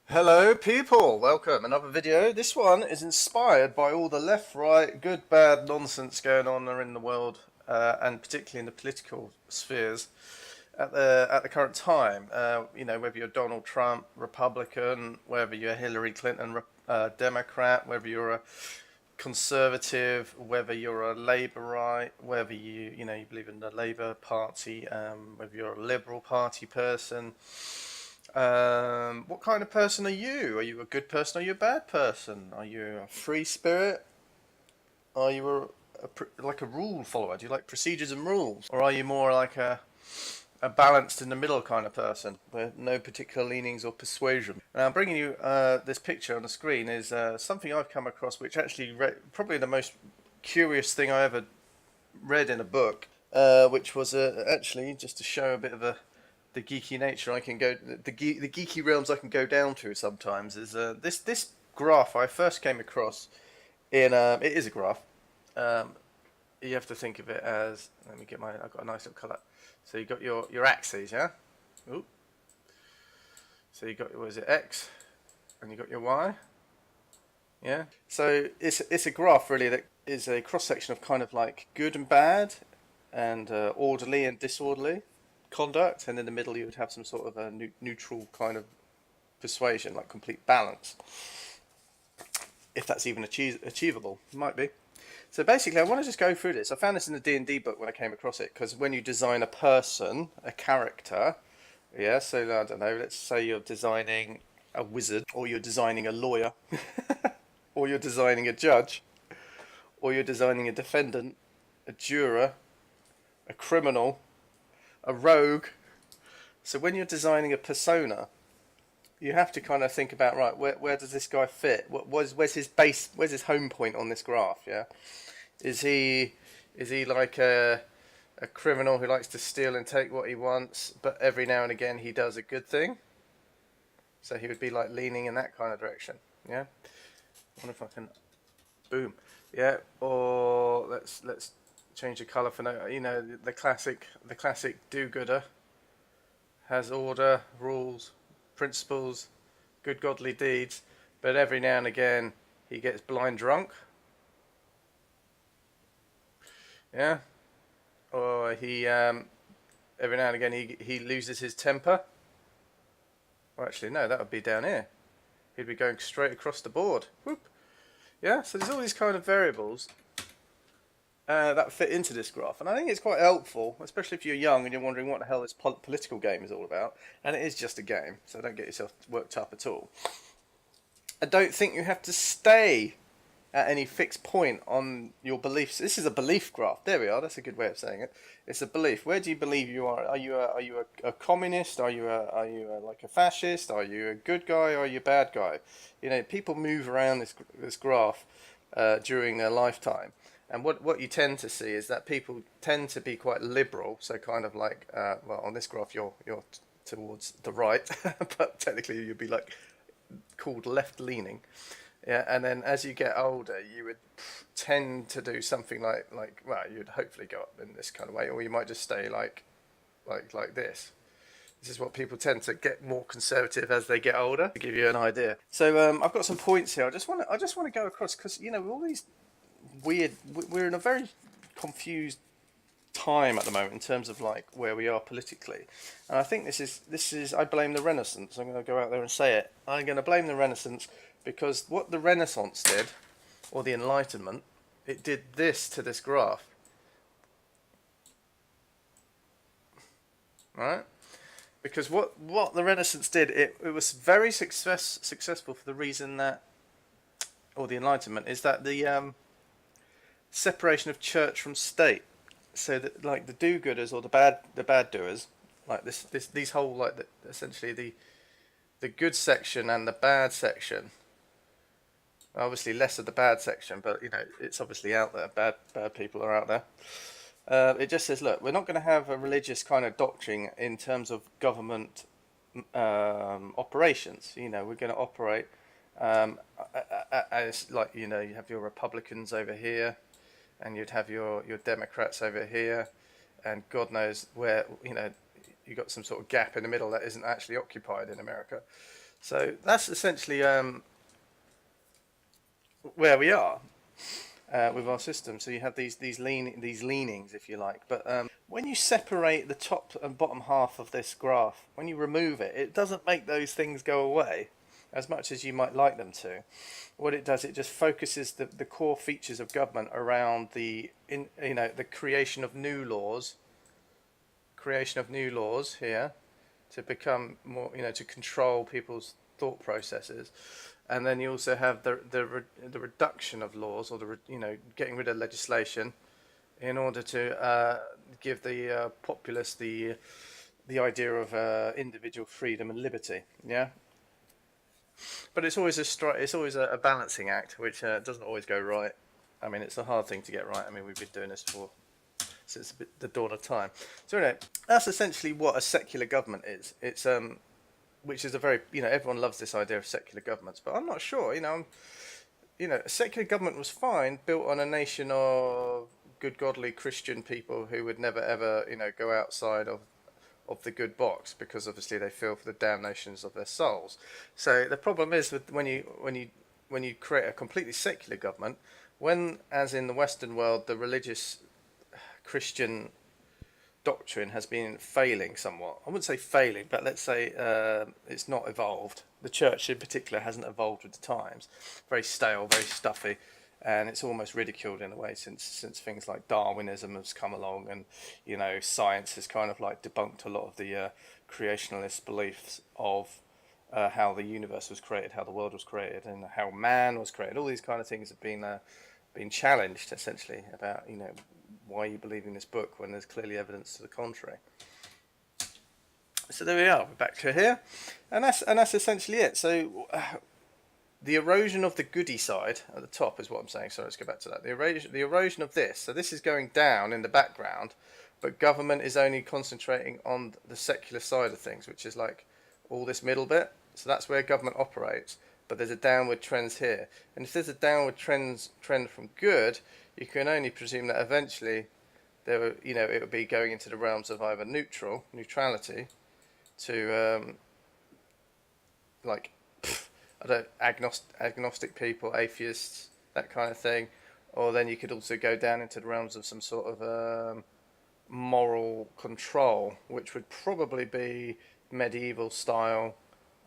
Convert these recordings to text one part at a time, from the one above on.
Hello people, welcome. Another video. This one is inspired by all the left, right, good, bad nonsense going on in the world, and particularly in the political spheres at the current time. Whether you're Donald Trump, Republican, whether you're Hillary Clinton, Democrat, whether you're a conservative, whether you're a Labourite, whether you believe in the Labour Party, whether you're a Liberal Party person. What kind of person are you? Are you a good person? Are you a bad person? Are you a free spirit? Are you like a rule follower? Do you like procedures and rules? Or are you more like a balanced in the middle kind of person with no particular leanings or persuasion? And I'm bringing you this picture on the screen is something I've come across, which actually probably the most curious thing I ever read in a book, which was actually just to show a bit of the geeky nature I can go, the geeky realms I can go down to sometimes is this graph I first came across in it is a graph. You have to think of it as, let me get I've got a nice little colour. So you got your axes, yeah. Ooh. So you got, what is it, X, and you got your Y, yeah. So it's a graph really that is a cross section of kind of like good and bad, and orderly and disorderly conduct, and in the middle you would have some sort of a neutral kind of persuasion, like complete balance, if that's even achievable. It might be. So basically I want to just go through this. I found this in the D&D book when I came across it, because when you design a person, a character, yeah, so I don't know, let's say you're designing a wizard, or you're designing a lawyer, or you're designing a judge, or you're designing a defendant, a juror, a criminal, a rogue. So when you're designing a persona, you have to kind of think about, right, where does this guy fit? Where's his base? Where's his home point on this graph? Yeah, is he like a criminal who likes to steal and take what he wants, but every now and again he does a good thing? So he would be like leaning in that kind of direction. Yeah. I wonder if I can, boom. Yeah. Or let's change the colour for no. The classic do-gooder has order, rules, principles, good godly deeds, but every now and again he gets blind drunk. Yeah. Or he every now and again he loses his temper. Well, actually no, that would be down here. He'd be going straight across the board. Whoop. Yeah. So there's all these kind of variables that fit into this graph, and I think it's quite helpful, especially if you're young and you're wondering what the hell this political game is all about. And it is just a game, so don't get yourself worked up at all. I don't think you have to stay at any fixed point on your beliefs. This is a belief graph. There we are. That's a good way of saying it. It's a belief. Where do you believe you are? Are you a communist? Are you like a fascist? Are you a good guy? Or are you a bad guy? People move around this graph during their lifetime. And what you tend to see is that people tend to be quite liberal. So kind of like, well, on this graph you're towards the right, but technically you'd be like called left-leaning. Yeah, and then as you get older, you would tend to do something like well, you'd hopefully go up in this kind of way, or you might just stay like this. This is what people tend to get more conservative as they get older. To give you an idea. So I've got some points here. I just want to go across, because all these we're in a very confused time at the moment in terms of like where we are politically, and I think this is I blame the Renaissance. I'm going to go out there and say it. I'm going to blame the Renaissance, because what the Renaissance did, or the Enlightenment, it did this to this graph, right? Because what the Renaissance did, it was very successful for the reason that, or the Enlightenment, is that the separation of church from state. So that, like, the do-gooders or the bad doers, like these whole, like, essentially the good section and the bad section. Obviously less of the bad section, but it's obviously out there. Bad people are out there. It just says, look, we're not going to have a religious kind of doctrine in terms of government operations. We're going to operate as, like, you have your Republicans over here, and you'd have your Democrats over here, and God knows where, you got some sort of gap in the middle that isn't actually occupied in America. So that's essentially where we are with our system. So you have these leanings, if you like. But when you separate the top and bottom half of this graph, when you remove it, it doesn't make those things go away as much as you might like them to. What it does, it just focuses the core features of government around the creation of new laws, here to become more, to control people's thought processes. And then you also have the reduction of laws, or getting rid of legislation, in order to give the populace the idea of individual freedom and liberty. Yeah, but it's always a balancing act, which doesn't always go right. I mean, it's a hard thing to get right. I mean, we've been doing this since the dawn of time. So anyway, that's essentially what a secular government is. It's which is a very, everyone loves this idea of secular governments, but I'm not sure. A secular government was fine, built on a nation of good, godly Christian people who would never ever, go outside of the good box, because obviously they feel for the damnations of their souls. So the problem is with when you create a completely secular government, when, as in the Western world, the religious Christian doctrine has been failing somewhat. I wouldn't say failing, but let's say it's not evolved. The church in particular hasn't evolved with the times. Very stale, very stuffy, and it's almost ridiculed in a way since things like Darwinism has come along, and science has kind of like debunked a lot of the creationalist beliefs of how the universe was created, how the world was created, and how man was created. All these kind of things have been challenged, essentially, about why are you believing this book when there's clearly evidence to the contrary. So there we are, we're back to here, and that's essentially it. So the erosion of the goody side at the top is what I'm saying. So let's go back to that. The erosion of this. So this is going down in the background, but government is only concentrating on the secular side of things, which is like all this middle bit. So that's where government operates. But there's a downward trend here, and if there's a downward trend from good, you can only presume that eventually it would be going into the realms of either neutrality, to agnostic people, atheists, that kind of thing, or then you could also go down into the realms of some sort of moral control, which would probably be medieval style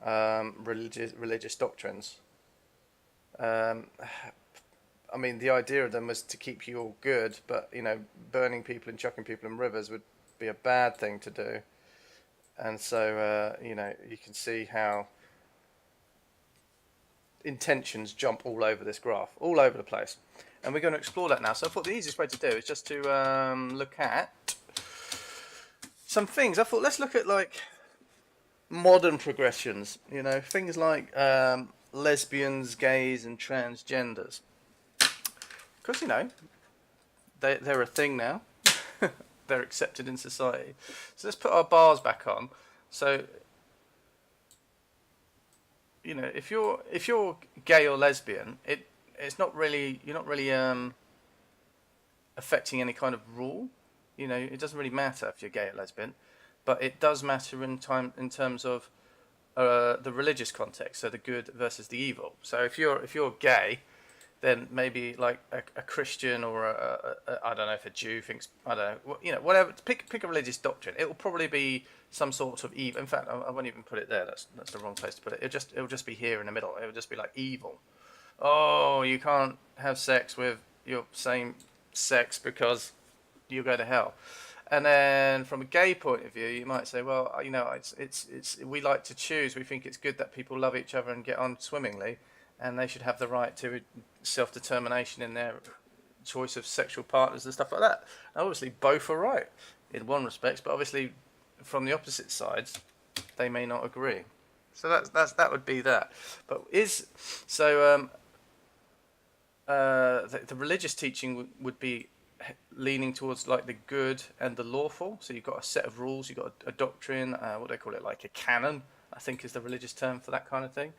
religious doctrines. I mean, the idea of them was to keep you all good, but burning people and chucking people in rivers would be a bad thing to do. And so you can see how intentions jump all over this graph, all over the place, and we're going to explore that now. So I thought the easiest way to do is just to look at some things. I thought let's look at like modern progressions, things like lesbians, gays, and transgenders. Because, they're a thing now. They're accepted in society. So let's put our bars back on. So, if you're gay or lesbian, you're not really affecting any kind of rule. It doesn't really matter if you're gay or lesbian, but it does matter in terms of the religious context. So the good versus the evil. So if you're gay, then maybe like a Christian or I don't know if a Jew thinks, I don't know, whatever. Pick a religious doctrine. It will probably be some sort of evil. In fact, I won't even put it there. That's the wrong place to put it. It'll just be here in the middle. It'll just be like evil. Oh, you can't have sex with your same sex because you'll go to hell. And then from a gay point of view, you might say, well, it's we like to choose. We think it's good that people love each other and get on swimmingly, and they should have the right to self-determination in their choice of sexual partners and stuff like that. And obviously, both are right in one respect, but obviously, from the opposite sides, they may not agree. So that would be that. But the religious teaching would be leaning towards like the good and the lawful. So you've got a set of rules, you've got a doctrine, what do they call it, like a canon, I think is the religious term for that kind of thing.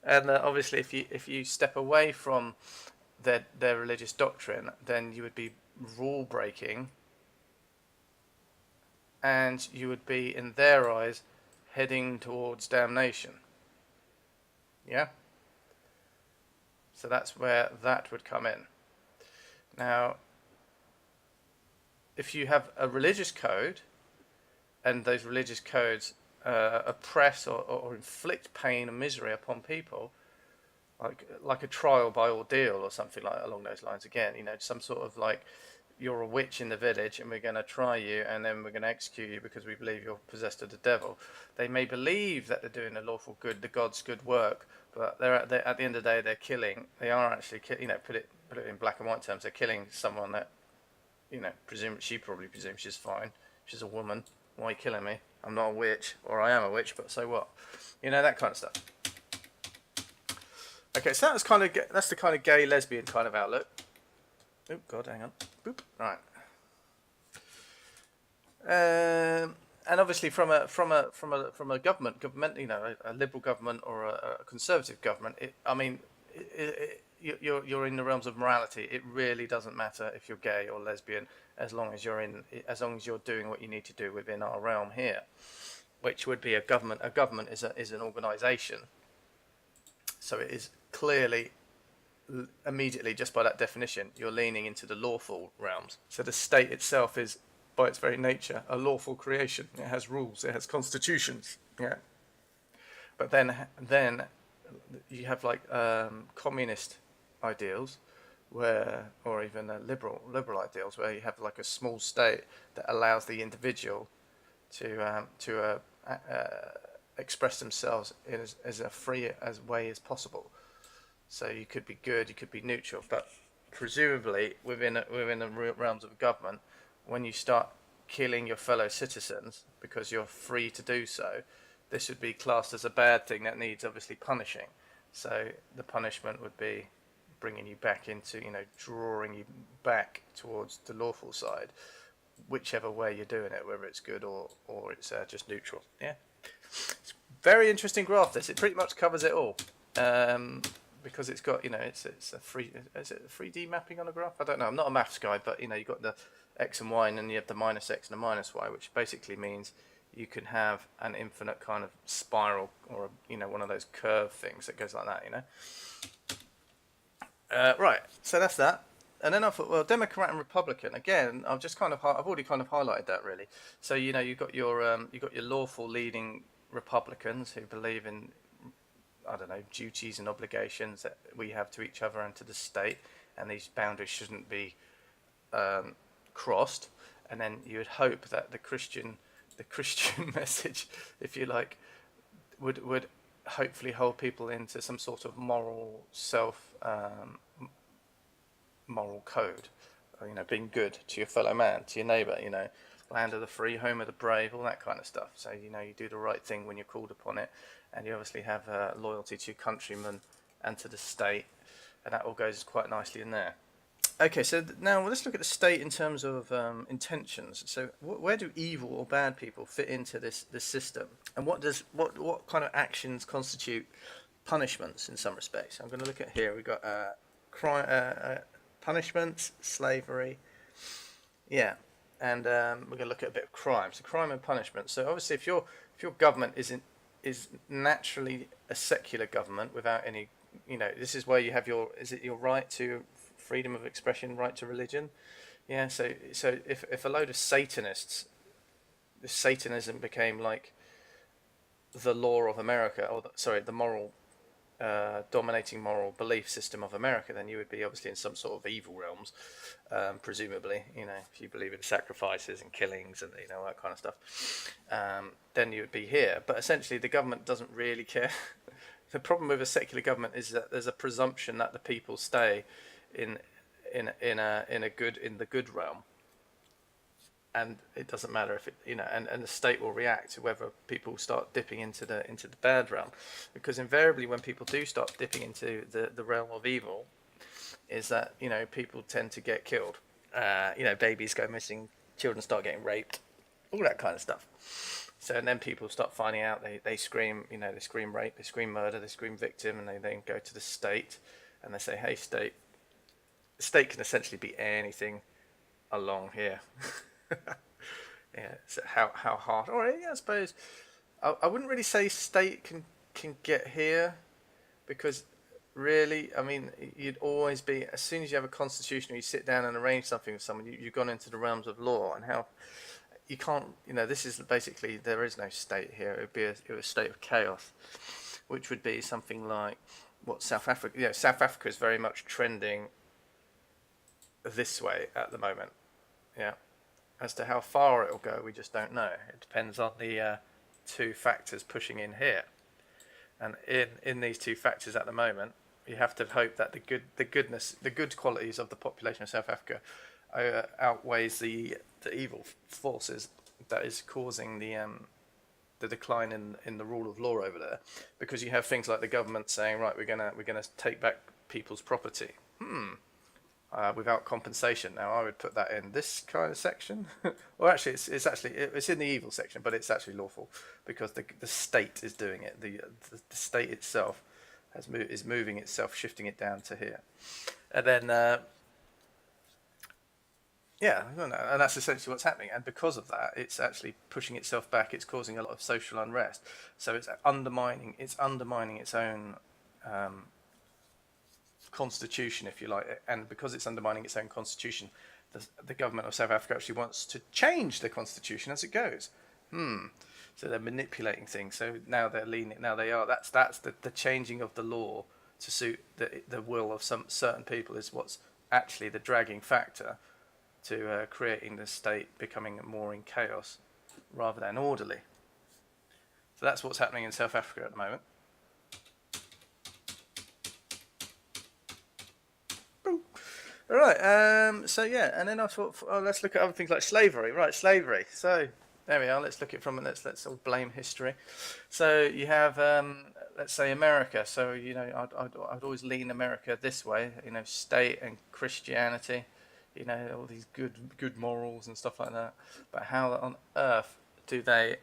And obviously if you step away from their religious doctrine, then you would be rule breaking, and you would be, in their eyes, heading towards damnation. Yeah? So that's where that would come in. Now, if you have a religious code, and those religious codes oppress or inflict pain and misery upon people, like a trial by ordeal or something like along those lines. Again, some sort of like, you're a witch in the village and we're going to try you and then we're going to execute you because we believe you're possessed of the devil. They may believe that they're doing the lawful good, the God's good work, but they're at the end of the day, they're killing. They are actually, put it in black and white terms, they're killing someone that, she probably presumes she's fine. She's a woman. Why are you killing me? I'm not a witch, or I am a witch, but so what? That kind of stuff. Okay, so that's the kind of gay lesbian kind of outlook. Oh God, hang on. Boop. Right. And obviously, from a government, a liberal government or a conservative government, you're in the realms of morality. It really doesn't matter if you're gay or lesbian, as long as you're doing what you need to do within our realm here, which would be a government. A government is an organisation, so it is clearly, immediately, just by that definition, you're leaning into the lawful realms. So the state itself is, by its very nature, a lawful creation. It has rules. It has constitutions. Yeah. But then you have like communist ideals, or even liberal ideals, where you have like a small state that allows the individual to express themselves in as a free way as possible. So you could be good, you could be neutral, but presumably within the realms of government, when you start killing your fellow citizens because you're free to do so, this would be classed as a bad thing that needs obviously punishing. So the punishment would be bringing you back into, drawing you back towards the lawful side, whichever way you're doing it, whether it's good or it's just neutral. Yeah, it's very interesting graph. This, it pretty much covers it all. Because it's got, it's a free, is it a 3D mapping on a graph? I don't know. I'm not a maths guy, but you've got the x and y, and then you have the minus x and the minus y, which basically means you can have an infinite kind of spiral, or one of those curve things that goes like that. Right. So that's that. And then I thought, well, Democrat and Republican. Again, I've already kind of highlighted that really. So you've got your lawful leading Republicans who believe in, I don't know, duties and obligations that we have to each other and to the state, and these boundaries shouldn't be crossed. And then you would hope that the Christian message, if you like, would hopefully hold people into some sort of moral moral code, being good to your fellow man, to your neighbour, land of the free, home of the brave, all that kind of stuff. So you do the right thing when you're called upon it, and you obviously have loyalty to your countrymen and to the state, and that all goes quite nicely in there. Okay, so now let's look at the state in terms of intentions. So where do evil or bad people fit into this system, and what kind of actions constitute punishments in some respects? I'm going to look at here. We've got crime, punishments, slavery, yeah, and we're going to look at a bit of crime. So crime and punishment. So obviously, if your government is naturally a secular government without any, this is where you have your right to freedom of expression, right to religion. Yeah, so if a load of Satanists, if Satanism became like the law of America, or the moral, dominating moral belief system of America, then you would be obviously in some sort of evil realms, presumably. If you believe in sacrifices and killings and all that kind of stuff, then you would be here. But essentially, the government doesn't really care. The problem with a secular government is that there's a presumption that the people stay in the good realm, and it doesn't matter if it and the state will react to whether people start dipping into the bad realm, because invariably when people do start dipping into the realm of evil, is that people tend to get killed, babies go missing, children start getting raped, all that kind of stuff. So and then people start finding out, they scream, they scream rape, they scream murder, they scream victim, and they then go to the state and they say, hey state. The state can essentially be anything along here. Yeah. So how hard? Or yeah, I suppose I wouldn't really say state can get here, because really, I mean, you'd always be, as soon as you have a constitution or you sit down and arrange something with someone, you've gone into the realms of law, and how you can't, this is basically, there is no state here. It would be a state of chaos, which would be something like what South Africa, South Africa is very much trending this way at the moment. Yeah. As to how far it'll go, we just don't know. It depends on the two factors pushing in here. And in these two factors at the moment, you have to hope that the good qualities of the population of South Africa outweighs the evil forces that is causing the decline in the rule of law over there, because you have things like the government saying, right, we're gonna take back people's property. Without compensation. Now, I would put that in this kind of section. Well, actually, it's in the evil section, but it's actually lawful because the state is doing it. The state itself is moving itself, shifting it down to here, and then and that's essentially what's happening. And because of that, it's actually pushing itself back. It's causing a lot of social unrest. So it's undermining its own constitution, if you like, and because it's undermining its own constitution, the government of South Africa actually wants to change the constitution as it goes. So they're manipulating things. So now they're leaning. Now they are. That's the changing of the law to suit the will of some certain people is what's actually the dragging factor to creating the state becoming more in chaos rather than orderly. So that's what's happening in South Africa at the moment. All right, so yeah, and then I thought, let's look at other things like slavery. Right, slavery. So there we are. Let's look at it from let's all blame history. So you have, let's say America. So I'd always lean America this way. State and Christianity. All these good morals and stuff like that. But how on earth do they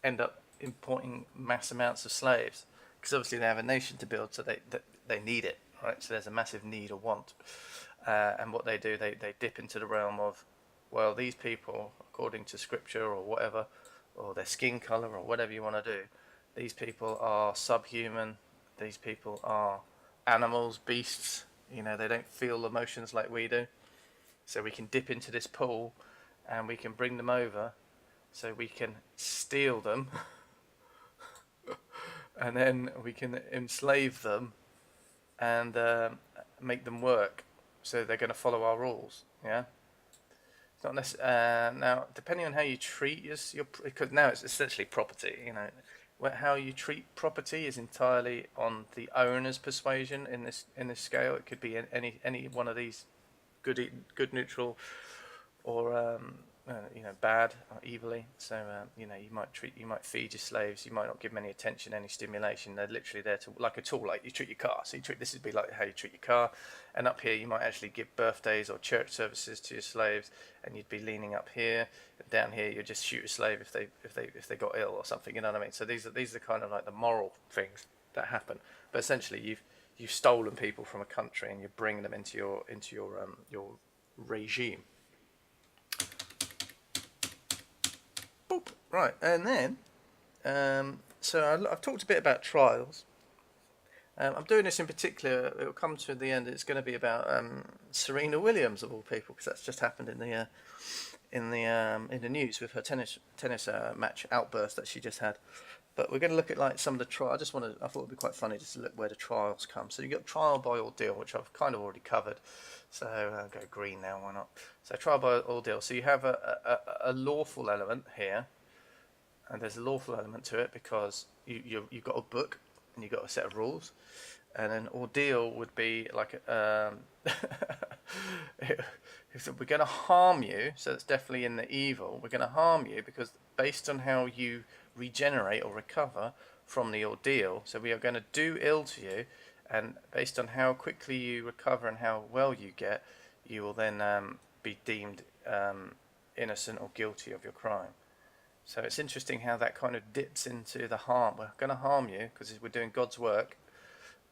end up importing mass amounts of slaves? Because obviously they have a nation to build, so they need it. Right, so there's a massive need or want, and what they do, they dip into the realm of, well, these people, according to scripture or whatever, or their skin color or whatever you want to do, these people are subhuman. These people are animals, beasts. They don't feel emotions like we do. So we can dip into this pool, and we can bring them over, so we can steal them, and then we can enslave them. And make them work, so they're going to follow our rules. Yeah, it's not necessarily now. Depending on how you treat because now it's essentially property. How you treat property is entirely on the owner's persuasion in this scale. It could be any one of these good, neutral, or bad or evilly. So you might feed your slaves. You might not give them any attention, any stimulation. They're literally there to, like a tool, like you treat your car. So this would be like how you treat your car. And up here, you might actually give birthdays or church services to your slaves, and you'd be leaning up here. And down here, you'd just shoot a slave if they got ill or something. You know what I mean? So these are kind of like the moral things that happen. But essentially, you've stolen people from a country and you're bringing them into your regime. Right, and then, so I've talked a bit about trials. I'm doing this in particular. It will come to the end. It's going to be about Serena Williams of all people, because that's just happened in the news with her tennis match outburst that she just had. But we're going to look at like some of the trials. I thought it'd be quite funny just to look where the trials come. So you got trial by ordeal, which I've kind of already covered. So I'll go green now. Why not? So trial by ordeal. So you have a lawful element here. And there's a lawful element to it because you've got a book and you've got a set of rules, and an ordeal would be like if we're going to harm you, so it's definitely in the evil. We're going to harm you because based on how you regenerate or recover from the ordeal, so we are going to do ill to you, and based on how quickly you recover and how well you get, you will then be deemed innocent or guilty of your crime. So it's interesting how that kind of dips into the harm. We're going to harm you because we're doing God's work,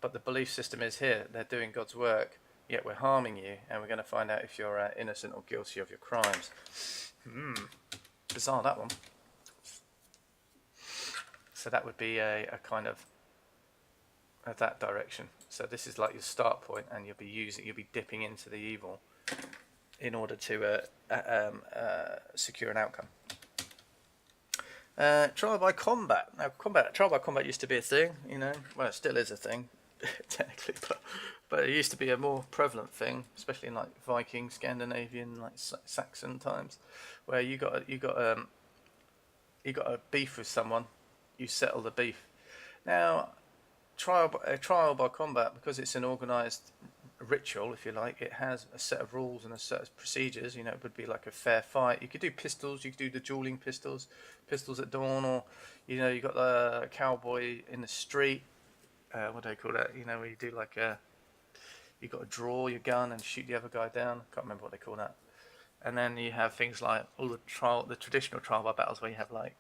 but the belief system is here. They're doing God's work, yet we're harming you, and we're going to find out if you're innocent or guilty of your crimes. Bizarre, that one. So that would be a kind of of that direction. So this is like your start point, and you'll be dipping into the evil in order to secure an outcome. Trial by combat. Now, trial by combat used to be a thing, well, it still is a thing, technically, but it used to be a more prevalent thing, especially in like Viking, Scandinavian, like Saxon times, where you got a beef with someone, you settle the beef. Now, trial by combat, because it's an organised ritual, if you like, it has a set of rules and a set of procedures. It would be like a fair fight. You could do pistols, you could do the dueling pistols at dawn, or you got the cowboy in the street. What do they call that? Where you do like you got to draw your gun and shoot the other guy down. I can't remember what they call that. And then you have things like all the traditional trial by battles, where you have like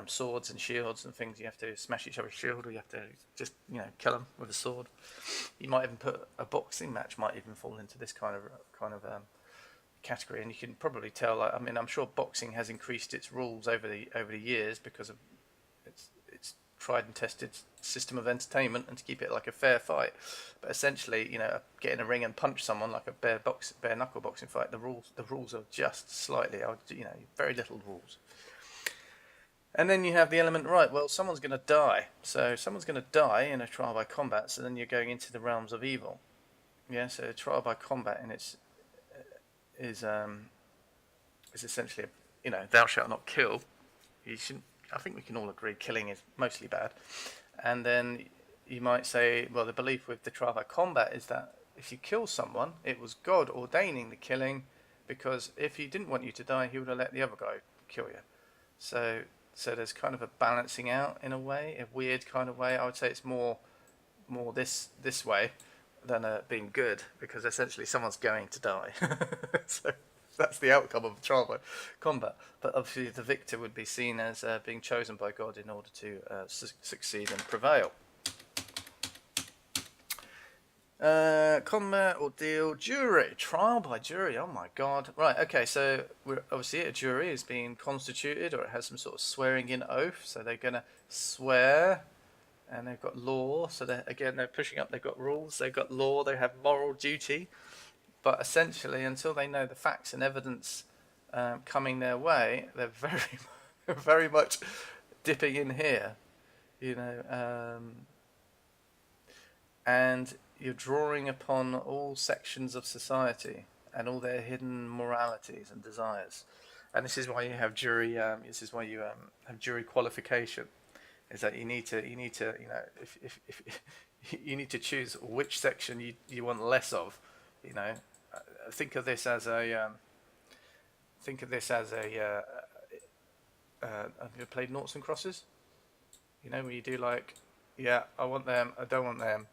swords and shields and things. You have to smash each other's shield, or you have to just kill them with a sword. You might even put a boxing match might even fall into this kind of category, and you can probably tell. Like, I'm sure boxing has increased its rules over the years because of its tried and tested system of entertainment, and to keep it like a fair fight. But essentially, get in a ring and punch someone like a bare knuckle boxing fight. The rules are just slightly, very little rules. And then you have the element, right, well, someone's going to die. So someone's going to die in a trial by combat, so then you're going into the realms of evil. Yeah, so trial by combat is essentially, thou shalt not kill. I think we can all agree killing is mostly bad. And then you might say, well, the belief with the trial by combat is that if you kill someone, it was God ordaining the killing, because if he didn't want you to die, he would have let the other guy kill you. So there's kind of a balancing out in a way, a weird kind of way. I would say it's more this way than being good, because essentially someone's going to die. So that's the outcome of trial by combat. But obviously the victor would be seen as being chosen by God in order to succeed and prevail. Combat, ordeal, jury. Trial by jury, oh my god. Right, okay, so obviously a jury is being constituted, or it has some sort of swearing in oath, so they're going to swear, and they've got law, so they're pushing up, they've got rules, they've got law, they have moral duty, but essentially until they know the facts and evidence coming their way, they're very, very much dipping in here, and you're drawing upon all sections of society and all their hidden moralities and desires, and this is why you have jury. This is why you have jury qualification. Is that you need to if you need to choose which section you want less of. Think of this as a. Have you played noughts and crosses? Where you do like, yeah, I want them, I don't want them.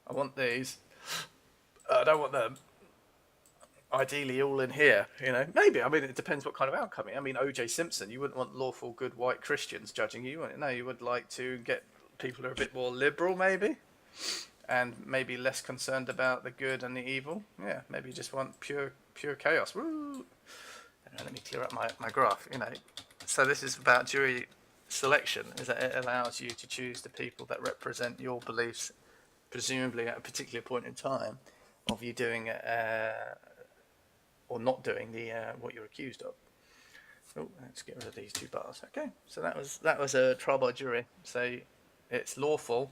I want these. I don't want them. Ideally, all in here. Maybe. It depends what kind of outcome. O.J. Simpson. You wouldn't want lawful, good white Christians judging you. No, you would like to get people who are a bit more liberal, maybe, and maybe less concerned about the good and the evil. Yeah, maybe you just want pure chaos. Woo! Let me clear up my graph. So this is about jury selection. Is that it allows you to choose the people that represent your beliefs, presumably at a particular point in time of you doing or not doing the what you're accused of. Oh, let's get rid of these two bars. Okay, so that was a trial by jury. So it's lawful.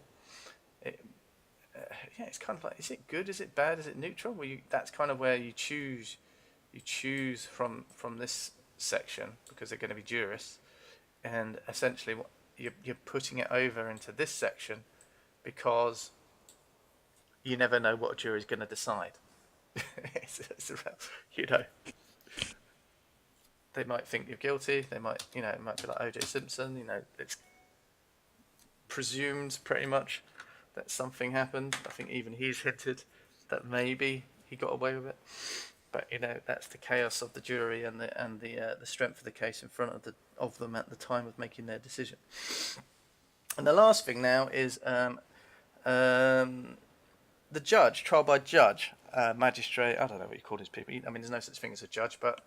It's kind of like, is it good? Is it bad? Is it neutral? That's kind of where you choose. You choose from this section because they're going to be jurists, and essentially you're putting it over into this section because you never know what a jury's going to decide. They might think you're guilty. They might, it might be like O.J. Simpson. It's presumed pretty much that something happened. I think even he's hinted that maybe he got away with it. But that's the chaos of the jury and the strength of the case in front of them at the time of making their decision. And the last thing now is the judge, trial by judge, magistrate. I don't know what you call these people. There's no such thing as a judge, but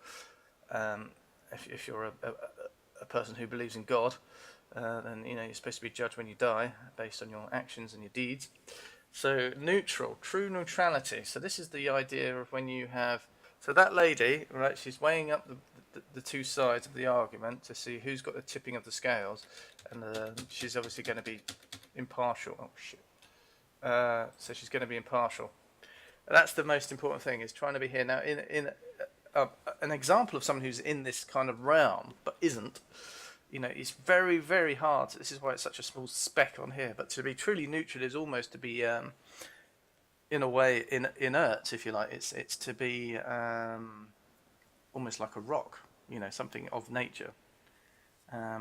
if you're a person who believes in God, and you're supposed to be judged when you die based on your actions and your deeds. So neutral, true neutrality. So this is the idea of when you have. So that lady, right? She's weighing up the two sides of the argument to see who's got the tipping of the scales, and she's obviously going to be impartial. Oh shit! So she's going to be impartial. That's the most important thing, is trying to be here now. In an example of someone who's in this kind of realm but isn't, it's very, very hard. This is why it's such a small speck on here. But to be truly neutral is almost to be, in a way, inert, if you like. It's to be almost like a rock, something of nature. I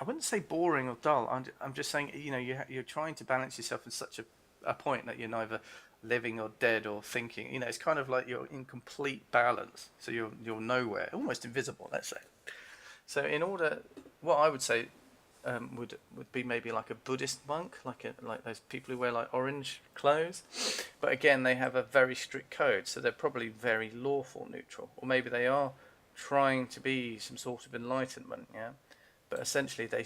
wouldn't say boring or dull. I'm just saying, you're trying to balance yourself in such a point that you're neither living or dead or thinking. It's kind of like you're in complete balance. So you're nowhere, almost invisible, let's say. So what I would say would be maybe like a Buddhist monk, like those people who wear like orange clothes. But again, they have a very strict code, so they're probably very lawful neutral, or maybe they are trying to be some sort of enlightenment, yeah. But essentially, they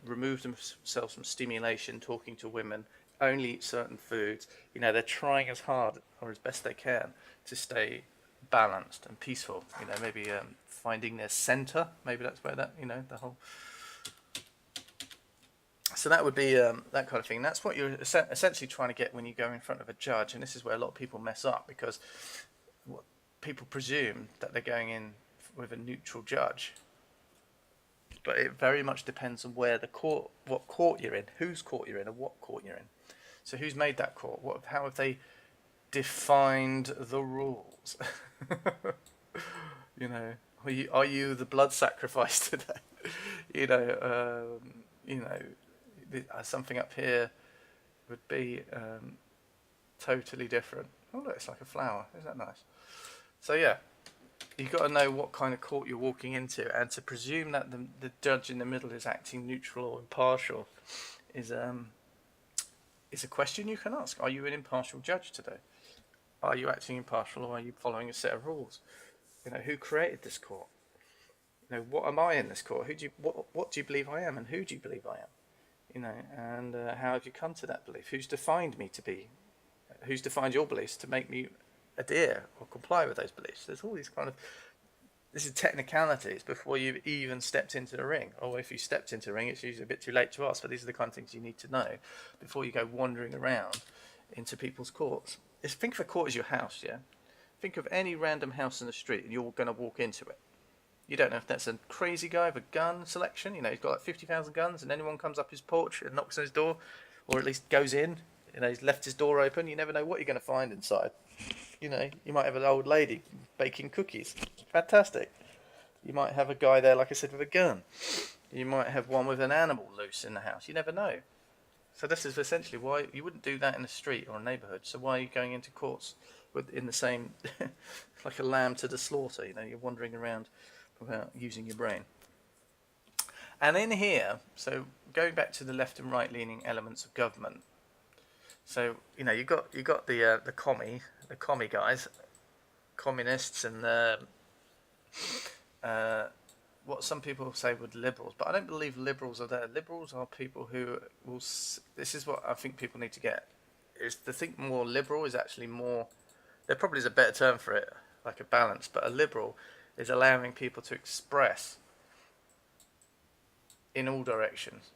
remove themselves from stimulation, talking to women, only eat certain foods. They're trying as hard or as best they can to stay balanced and peaceful. Maybe finding their center. Maybe that's where that the whole. So that would be that kind of thing. That's what you're essentially trying to get when you go in front of a judge, and this is where a lot of people mess up, because people presume that they're going in with a neutral judge. But it very much depends on where what court you're in, whose court you're in, and what court you're in. So who's made that court? How have they defined the rules? Are you the blood sacrifice today? Something up here would be totally different. Oh look, it's like a flower. Isn't that nice? So yeah. You've got to know what kind of court you're walking into, and to presume that the judge in the middle is acting neutral or impartial is a question you can ask. Are you an impartial judge today? Are you acting impartial, or are you following a set of rules? Who created this court? What am I in this court? What do you believe I am, and who do you believe I am? And how have you come to that belief? Who's defined me to be? Who's defined your beliefs to make me adhere or comply with those beliefs? There's all these this is technicalities before you've even stepped into the ring, or if you stepped into the ring, it's usually a bit too late to ask. But these are the kind of things you need to know before you go wandering around into people's courts. Think of a court as your house, yeah. Think of any random house in the street, and you're going to walk into it. You don't know if that's a crazy guy with a gun selection. He's got like 50,000 guns, and anyone comes up his porch and knocks on his door, or at least goes in. He's left his door open. You never know what you're going to find inside. You might have an old lady baking cookies. Fantastic. You might have a guy there, like I said, with a gun. You might have one with an animal loose in the house. You never know. So this is essentially why you wouldn't do that in a street or a neighbourhood. So why are you going into courts in the same, like a lamb to the slaughter? You're wandering around without using your brain. And in here, so going back to the left and right leaning elements of government. So you got the commie guys, communists, and what some people say would liberals, but I don't believe liberals are there. Liberals are people who will. This is what I think people need to get, is to think more liberal is actually more. There probably is a better term for it, like a balance, but a liberal is allowing people to express in all directions,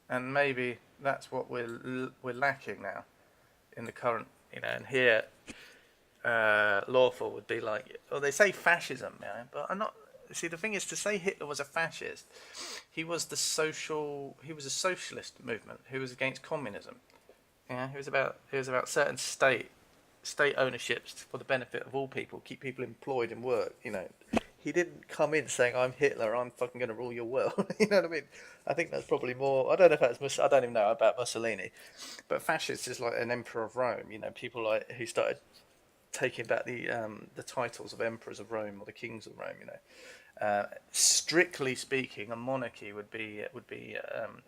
and maybe that's what we're lacking now in the current, and here lawful would be like, well, they say fascism, but I'm not. See, the thing is, to say Hitler was a fascist, he was a socialist movement who was against communism. He was about certain state ownerships for the benefit of all people, keep people employed and work. He didn't come in saying, I'm Hitler, I'm fucking going to rule your world. You know what I mean? I think that's probably more. I don't know if that's. I don't even know about Mussolini, but fascist is like an emperor of Rome. People like who started taking back the titles of emperors of Rome or the kings of Rome. Strictly speaking, a monarchy would be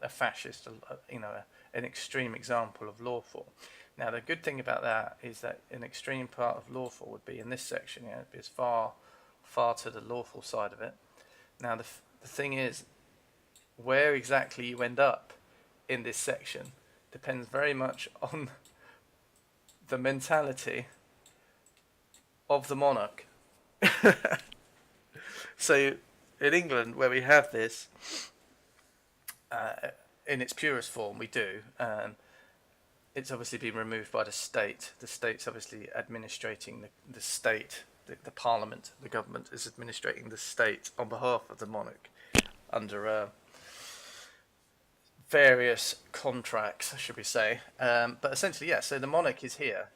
a fascist. An extreme example of lawful. Now, the good thing about that is that an extreme part of lawful would be in this section. It'd be as far to the lawful side of it. Now the thing is, where exactly you end up in this section depends very much on the mentality of the monarch. So in England, where we have this in its purest form, we do. It's obviously been removed by the state. The state's obviously administrating the state. The parliament, the government, is administrating the state on behalf of the monarch under various contracts, should we say. But essentially, yeah, so the monarch is here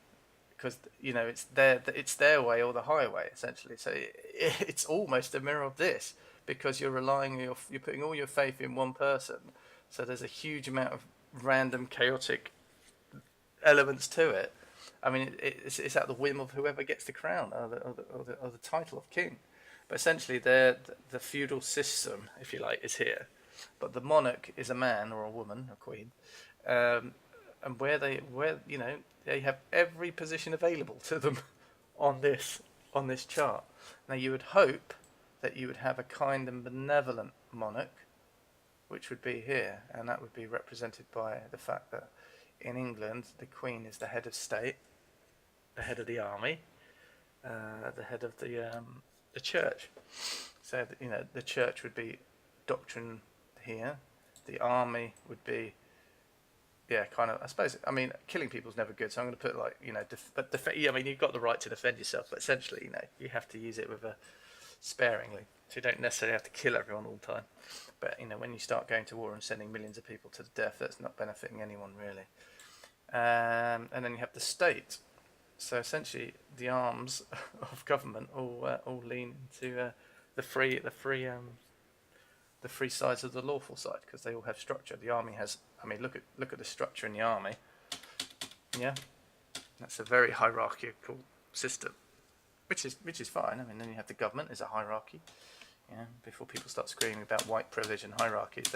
because, it's their way or the highway, essentially. So it's almost a mirror of this, because you're you're putting all your faith in one person. So there's a huge amount of random, chaotic elements to it. I mean, it's at the whim of whoever gets the crown or the title of king. But essentially, the feudal system, if you like, is here. But the monarch is a man or a woman, a queen, and where they have every position available to them on this chart. Now, you would hope that you would have a kind and benevolent monarch, which would be here, and that would be represented by the fact that in England the Queen is the head of state, the head of the army, the head of the church. So the church would be doctrine here. The army would be, kind of. I suppose. I mean, killing people is never good. So I'm going to put I mean, you've got the right to defend yourself, but essentially, you have to use it with sparingly. So you don't necessarily have to kill everyone all the time. But when you start going to war and sending millions of people to death, that's not benefiting anyone really. And then you have the state. So essentially, the arms of government all lean into the free sides of the lawful side, because they all have structure. The army has. I mean, look at the structure in the army. Yeah, that's a very hierarchical system, which is fine. I mean, then you have the government as a hierarchy. Before people start screaming about white privilege and hierarchies,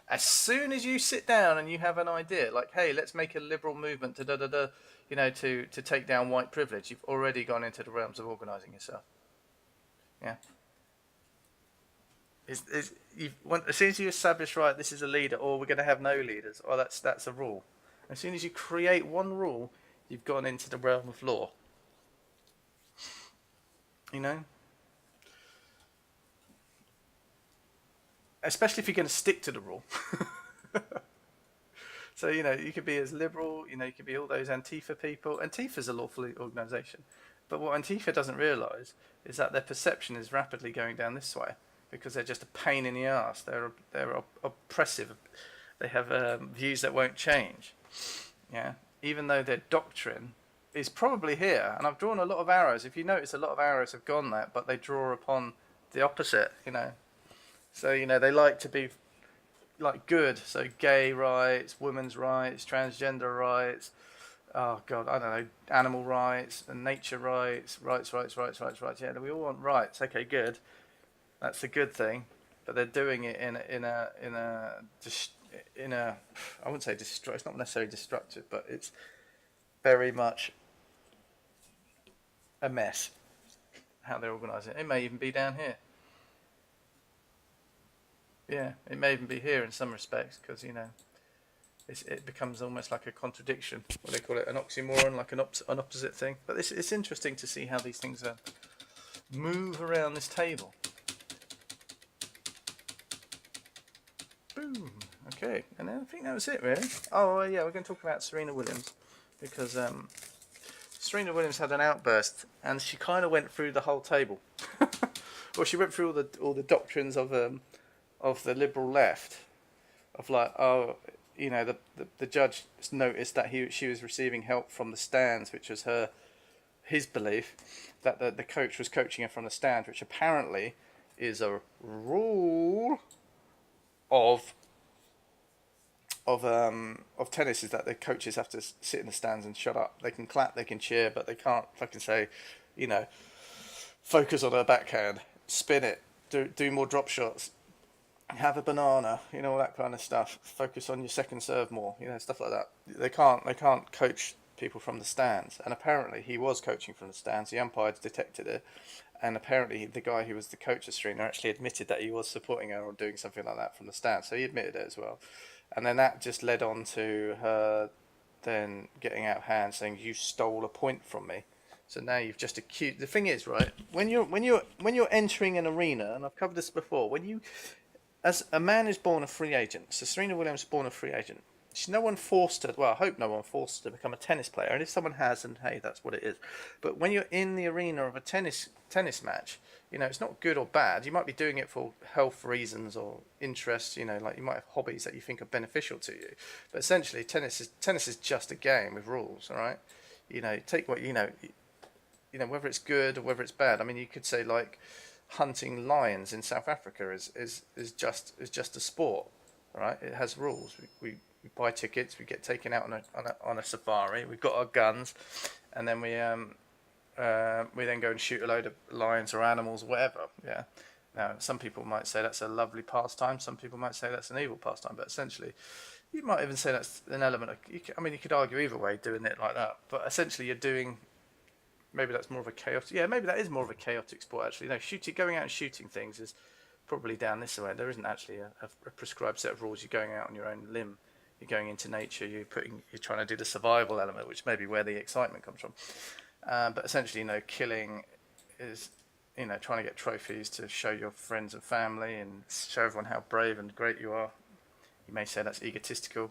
as soon as you sit down and you have an idea, like, hey, let's make a liberal movement to take down white privilege, you've already gone into the realms of organising yourself. Yeah. As soon as you establish, right, this is a leader, or we're going to have no leaders, or that's a rule. As soon as you create one rule, you've gone into the realm of law. Especially if you're going to stick to the rule. So, you could be as liberal, you could be all those Antifa people. Antifa's a lawful organisation. But what Antifa doesn't realise is that their perception is rapidly going down this way, because they're just a pain in the arse. They're oppressive. They have views that won't change. Yeah, even though their doctrine is probably here. And I've drawn a lot of arrows. If you notice, a lot of arrows have gone there, but they draw upon the opposite. So they like to be like good. So gay rights, women's rights, transgender rights. Oh God, I don't know, animal rights and nature rights. Rights. Yeah, we all want rights. Okay, good. That's a good thing, but they're doing it in a I wouldn't say it's not necessarily destructive, but it's very much a mess how they're organising it. It may even be down here. Yeah, it may even be here in some respects, because it becomes almost like a contradiction. What they call it, an oxymoron, like an opposite thing. But it's interesting to see how these things move around this table. Boom. Okay, and then I think that was it, really. Oh, yeah, we're going to talk about Serena Williams, because Serena Williams had an outburst, and she kind of went through the whole table. Well, she went through all the doctrines of the liberal left, of like, the judge noticed that she was receiving help from the stands, which was his belief that the coach was coaching her from the stands, which apparently is a rule of tennis, is that the coaches have to sit in the stands and shut up. They can clap, they can cheer, but they can't fucking say, focus on her backhand, spin it, do more drop shots, have a banana, all that kind of stuff. Focus on your second serve more, stuff like that. They can't coach people from the stands, and apparently he was coaching from the stands. The umpires detected it, And apparently the guy who was the coach of Serena actually admitted that he was supporting her or doing something like that from the stand. So he admitted it as well. And then that just led on to her then getting out of hand, saying, "You stole a point from me." So now you've just accused. The thing is, right, when you're entering an arena, and I've covered this before, as a man is born a free agent. So Serena Williams is born a free agent. No one forced her. Well, I hope no one forced her to become a tennis player. And if someone has, and hey, that's what it is. But when you're in the arena of a tennis match, it's not good or bad. You might be doing it for health reasons or interests. Like you might have hobbies that you think are beneficial to you. But essentially, tennis is just a game with rules. All right. Take what whether it's good or whether it's bad. I mean, you could say like hunting lions in South Africa is just a sport. All right. It has rules. We buy tickets, we get taken out on a safari, we've got our guns, and then we then go and shoot a load of lions or animals or whatever. Yeah. Now, some people might say that's a lovely pastime, some people might say that's an evil pastime, but essentially, you might even say that's an element of, you could argue either way doing it like that, but essentially you're doing, maybe that's more of a chaotic, maybe that is more of a chaotic sport actually. Going out and shooting things is probably down this way. There isn't actually a prescribed set of rules. You're going out on your own limb. You're going into nature. You're trying to do the survival element, which may be where the excitement comes from. But essentially, killing is, trying to get trophies to show your friends and family and show everyone how brave and great you are. You may say that's egotistical.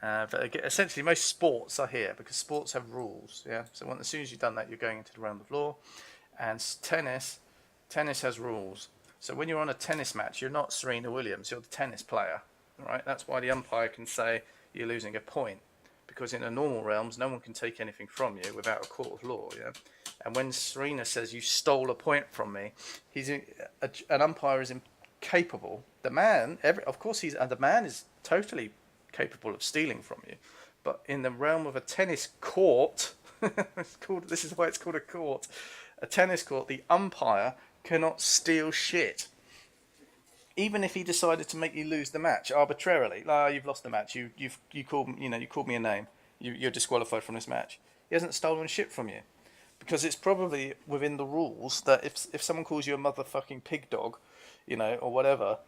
But again, essentially, most sports are here because sports have rules. Yeah. So as soon as you've done that, you're going into the realm of law. And tennis has rules. So when you're on a tennis match, you're not Serena Williams. You're the tennis player. Right, that's why the umpire can say you're losing a point, because in the normal realms, no one can take anything from you without a court of law. Yeah, and when Serena says you stole a point from me, an umpire is incapable. The man is totally capable of stealing from you, but in the realm of a tennis court, this is why it's called a court. A tennis court, the umpire cannot steal shit. Even if he decided to make you lose the match arbitrarily, you've lost the match. You called me a name. You're disqualified from this match. He hasn't stolen shit from you, because it's probably within the rules that if someone calls you a motherfucking pig dog, or whatever,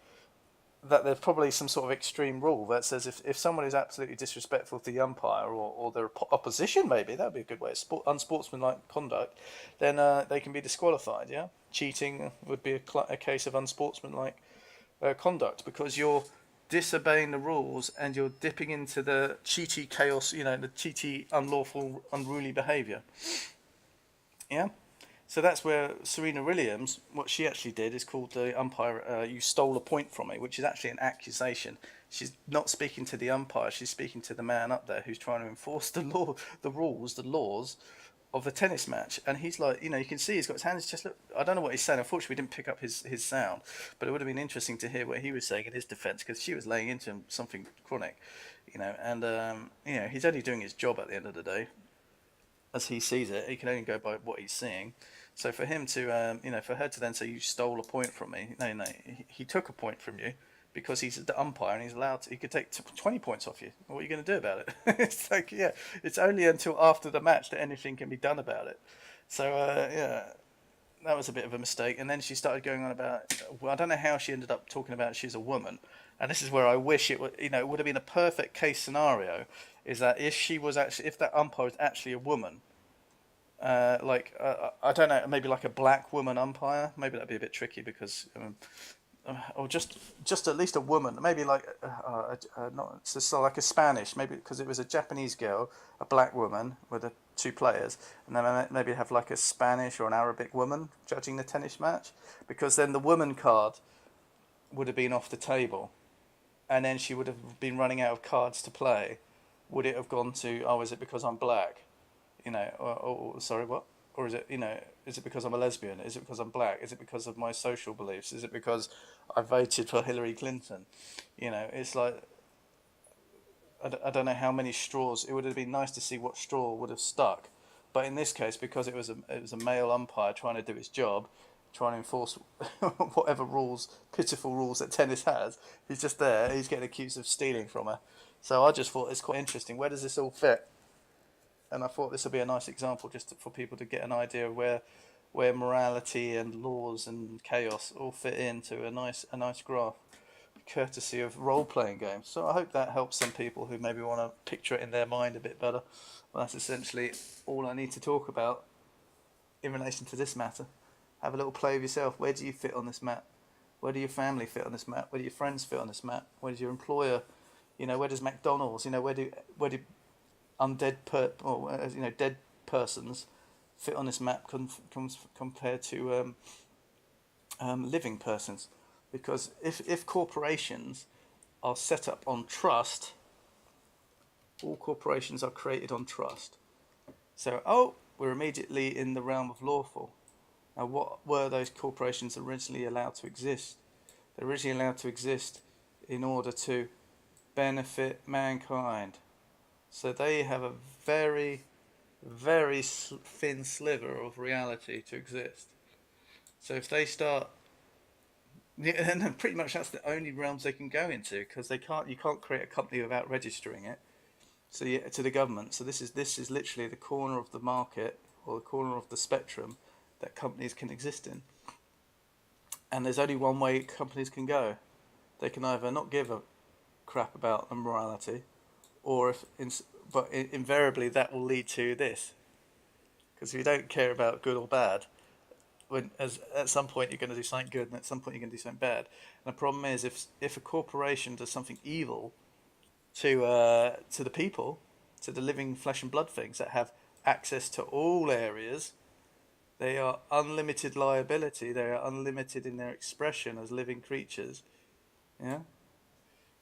that there's probably some sort of extreme rule that says if someone is absolutely disrespectful to the umpire or their opposition, maybe that'd be a good way. Unsportsmanlike conduct, then they can be disqualified. Yeah, cheating would be a case of unsportsmanlike conduct, because you're disobeying the rules and you're dipping into the cheaty chaos, the cheaty, unlawful, unruly behaviour. Yeah? So that's where Serena Williams, what she actually did is called the umpire, you stole a point from me, which is actually an accusation. She's not speaking to the umpire, she's speaking to the man up there who's trying to enforce the laws of the tennis match. And he's like, you can see he's got his hands just look. I don't know what he's saying. Unfortunately, we didn't pick up his sound, but it would have been interesting to hear what he was saying in his defence, because she was laying into him something chronic, and he's only doing his job at the end of the day, as he sees it. He can only go by what he's seeing. So for him to, for her to then say you stole a point from me, no, he took a point from you, because he's the umpire and he's allowed to, he could take 20 points off you. What are you going to do about it? It's like, it's only until after the match that anything can be done about it. So, that was a bit of a mistake. And then she started going on about, I don't know how she ended up talking about she's a woman. And this is where I wish it would, it would have been a perfect case scenario, is that if that umpire was actually a woman, I don't know, maybe like a black woman umpire, maybe that'd be a bit tricky, because or just at least a woman, maybe like not so like a Spanish, maybe, because it was a Japanese girl, a black woman with the two players, and then maybe have like a Spanish or an Arabic woman judging the tennis match, because then the woman card would have been off the table, and then she would have been running out of cards to play. Would it have gone to, is it because I'm black, sorry, what? Or is it, is it because I'm a lesbian? Is it because I'm black? Is it because of my social beliefs? Is it because I voted for Hillary Clinton? It's like, I don't know how many straws. It would have been nice to see what straw would have stuck. But in this case, because it was a male umpire trying to do his job, trying to enforce whatever pitiful rules that tennis has, he's just there, he's getting accused of stealing from her. So I just thought it's quite interesting. Where does this all fit? And I thought this would be a nice example just for people to get an idea of where where morality and laws and chaos all fit into a nice graph, courtesy of role-playing games. So I hope that helps some people who maybe want to picture it in their mind a bit better. Well, that's essentially all I need to talk about in relation to this matter. Have a little play with yourself. Where do you fit on this map? Where do your family fit on this map? Where do your friends fit on this map? Where does your employer, where does McDonald's, where do dead persons fit on this map compared to living persons? Because if corporations are set up on trust, all corporations are created on trust. So, we're immediately in the realm of lawful. Now, what were those corporations originally allowed to exist? They're originally allowed to exist in order to benefit mankind. So they have a very, very thin sliver of reality to exist. So if they start, and pretty much that's the only realms they can go into, because you can't create a company without registering it. So to the government. So this is literally the corner of the market, or the corner of the spectrum that companies can exist in. And there's only one way companies can go. They can either not give a crap about the morality, or but invariably that will lead to this. Because if you don't care about good or bad, at some point you're going to do something good, and at some point you're going to do something bad. And the problem is, if a corporation does something evil to the people, to the living flesh and blood things that have access to all areas, they are unlimited liability. They are unlimited in their expression as living creatures. Yeah.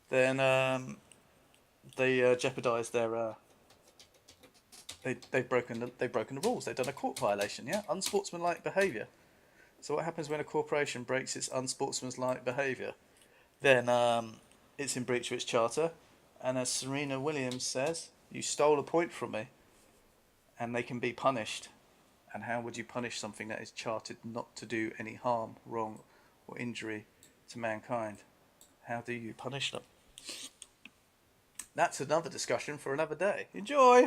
Then they jeopardise their. They've broken the rules. They've done a court violation. Yeah, unsportsmanlike behaviour. So what happens when a corporation breaks its unsportsmanlike behaviour? Then it's in breach of its charter, and as Serena Williams says, you stole a point from me, and they can be punished. And how would you punish something that is charted not to do any harm, wrong, or injury to mankind? How do you punish them? That's another discussion for another day. Enjoy!